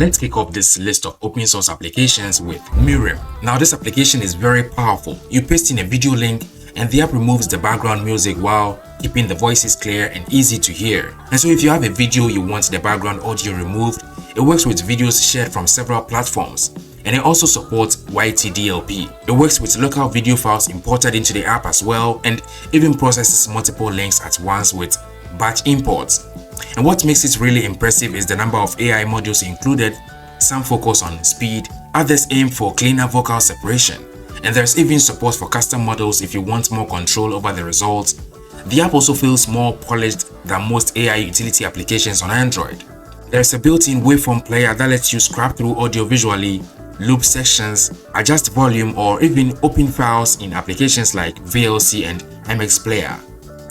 let's kick off this list of open source applications with Murem. Now this application is very powerful. You paste in a video link and the app removes the background music while keeping the voices clear and easy to hear. And so if you have a video you want the background audio removed, it works with videos shared from several platforms. And it also supports YTDLP. It works with local video files imported into the app as well, and even processes multiple links at once with batch imports. And what makes it really impressive is the number of AI modules included. Some focus on speed, others aim for cleaner vocal separation, and there's even support for custom models if you want more control over the results. The app also feels more polished than most AI utility applications on Android. There's a built-in waveform player that lets you scrap through audio visually, loop sections, adjust volume, or even open files in applications like VLC and MX Player.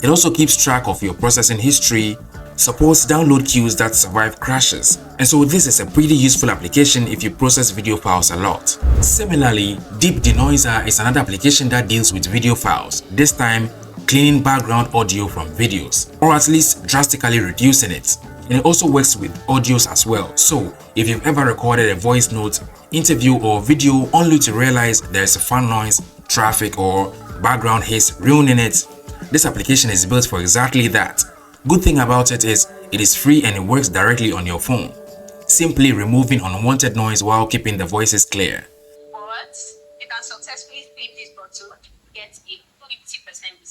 It also keeps track of your processing history, supports download queues that survive crashes, and so this is a pretty useful application if you process video files a lot. Similarly, Deep Denoiser is another application that deals with video files, this time cleaning background audio from videos, or at least drastically reducing it. And it also works with audios as well, so if you've ever recorded a voice note, interview, or video only to realize there's a fan noise, traffic, or background hiss ruining it, this application is built for exactly that. Good thing about it is it is free and it works directly on your phone, simply removing unwanted noise while keeping the voices clear. But you can successfully flip this bottle to get a 50%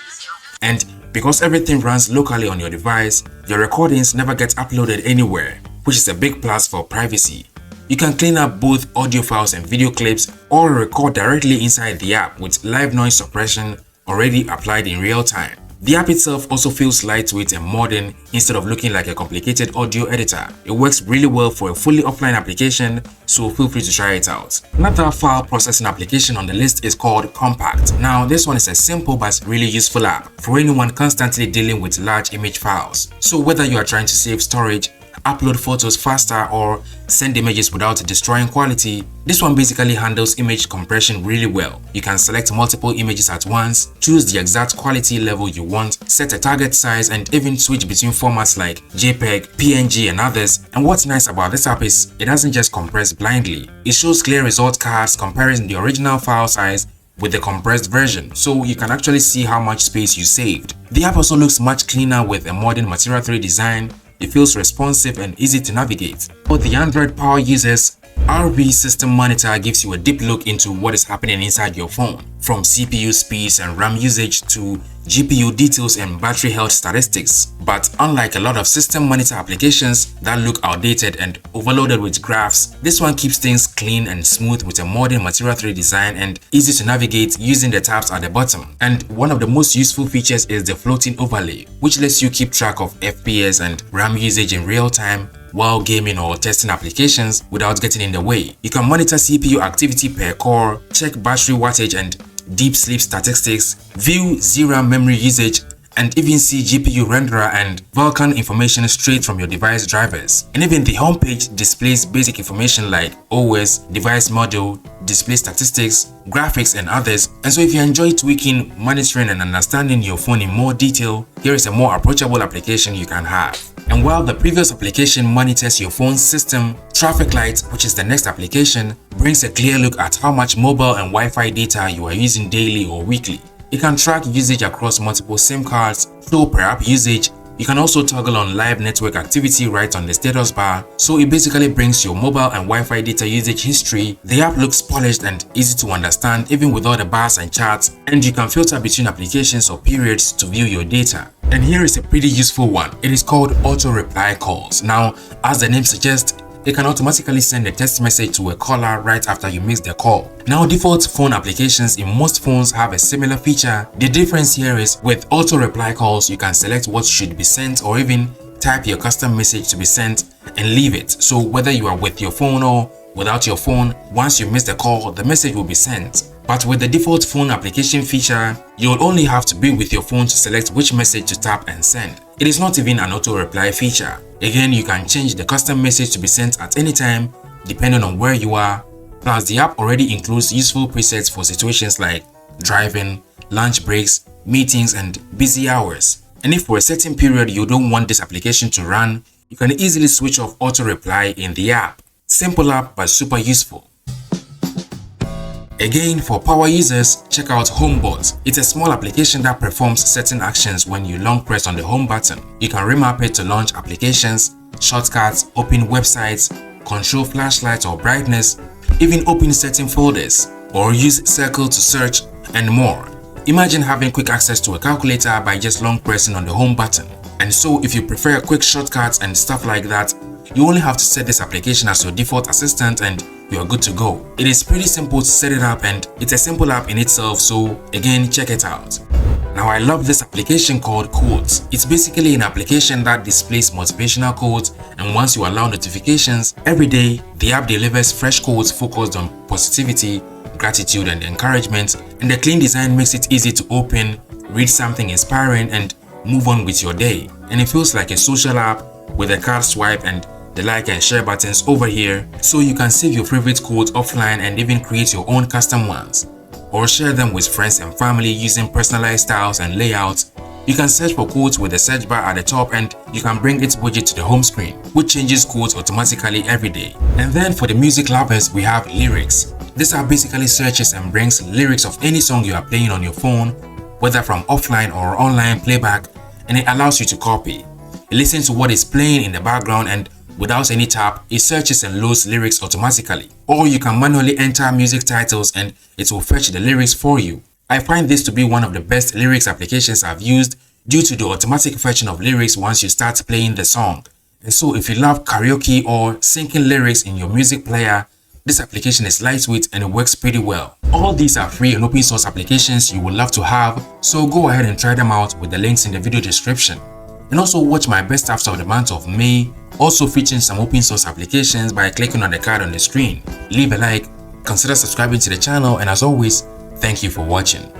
discount. And because everything runs locally on your device, your recordings never get uploaded anywhere, which is a big plus for privacy. You can clean up both audio files and video clips or record directly inside the app with live noise suppression already applied in real time. The app itself also feels lightweight and modern instead of looking like a complicated audio editor. It works really well for a fully offline application, so feel free to try it out. Another file processing application on the list is called Kompact. Now this one is a simple but really useful app for anyone constantly dealing with large image files. So whether you are trying to save storage, upload photos faster, or send images without destroying quality, this one basically handles image compression really well. You can select multiple images at once, choose the exact quality level you want, set a target size, and even switch between formats like JPEG, PNG, and others. And what's nice about this app is it doesn't just compress blindly. It shows clear result cards comparing the original file size with the compressed version, so you can actually see how much space you saved. The app also looks much cleaner with a modern Material 3 design. It feels responsive and easy to navigate. For the Android power users, RV System Monitor gives you a deep look into what is happening inside your phone, from CPU speeds and RAM usage to GPU details and battery health statistics. But unlike a lot of System Monitor applications that look outdated and overloaded with graphs, this one keeps things clean and smooth with a modern Material 3 design and easy to navigate using the tabs at the bottom. And one of the most useful features is the floating overlay, which lets you keep track of FPS and RAM usage in real time while gaming or testing applications without getting in the way. You can monitor CPU activity per core, check battery wattage and deep sleep statistics, view ZRAM memory usage, and even see GPU renderer and Vulkan information straight from your device drivers. And even the homepage displays basic information like OS, device model, display statistics, graphics, and others. And so if you enjoy tweaking, monitoring, and understanding your phone in more detail, here is a more approachable application you can have. And while the previous application monitors your phone's system, Traffic Light, which is the next application, brings a clear look at how much mobile and Wi-Fi data you are using daily or weekly. It can track usage across multiple SIM cards, show per app usage. You can also toggle on live network activity right on the status bar, so it basically brings your mobile and Wi-Fi data usage history. The app looks polished and easy to understand even with all the bars and charts, and you can filter between applications or periods to view your data. And here is a pretty useful one. It is called Auto Reply Calls. Now, as the name suggests, it can automatically send a text message to a caller right after you miss the call. Now, default phone applications in most phones have a similar feature. The difference here is with auto reply calls, you can select what should be sent or even type your custom message to be sent and leave it. So whether you are with your phone or without your phone, once you miss the call, the message will be sent. But with the default phone application feature, you'll only have to be with your phone to select which message to tap and send. It is not even an auto reply feature. Again, you can change the custom message to be sent at any time depending on where you are. Plus, the app already includes useful presets for situations like driving, lunch breaks, meetings, and busy hours. And if for a certain period you don't want this application to run, you can easily switch off auto reply in the app. Simple app but super useful. Again, for power users, check out HomeBot. It's a small application that performs certain actions when you long press on the home button. You can remap it to launch applications, shortcuts, open websites, control flashlight or brightness, even open certain folders, or use circle to search, and more. Imagine having quick access to a calculator by just long pressing on the home button. And so if you prefer quick shortcuts and stuff like that, you only have to set this application as your default assistant and you are good to go. It is pretty simple to set it up and it's a simple app in itself, so again, check it out. Now I love this application called Quotes. It's basically an application that displays motivational quotes, and once you allow notifications, every day the app delivers fresh quotes focused on positivity, gratitude and encouragement, and the clean design makes it easy to open, read something inspiring and move on with your day. And it feels like a social app with a card swipe and the like and share buttons over here, so you can save your favorite quotes offline and even create your own custom ones, or share them with friends and family using personalized styles and layouts. You can search for quotes with the search bar at the top and you can bring its widget to the home screen, which changes quotes automatically every day. And then for the music lovers, we have Lyrics. This app basically searches and brings lyrics of any song you are playing on your phone, whether from offline or online playback, and it allows you to copy. It listens to what is playing in the background and without any tap, it searches and loads lyrics automatically. Or you can manually enter music titles and it will fetch the lyrics for you. I find this to be one of the best lyrics applications I've used due to the automatic fetching of lyrics once you start playing the song. And so if you love karaoke or syncing lyrics in your music player, this application is lightweight and it works pretty well. All these are free and open source applications you would love to have, so go ahead and try them out with the links in the video description. And also watch my best apps of the month of May, also featuring some open source applications by clicking on the card on the screen. Leave a like, consider subscribing to the channel, and as always, thank you for watching.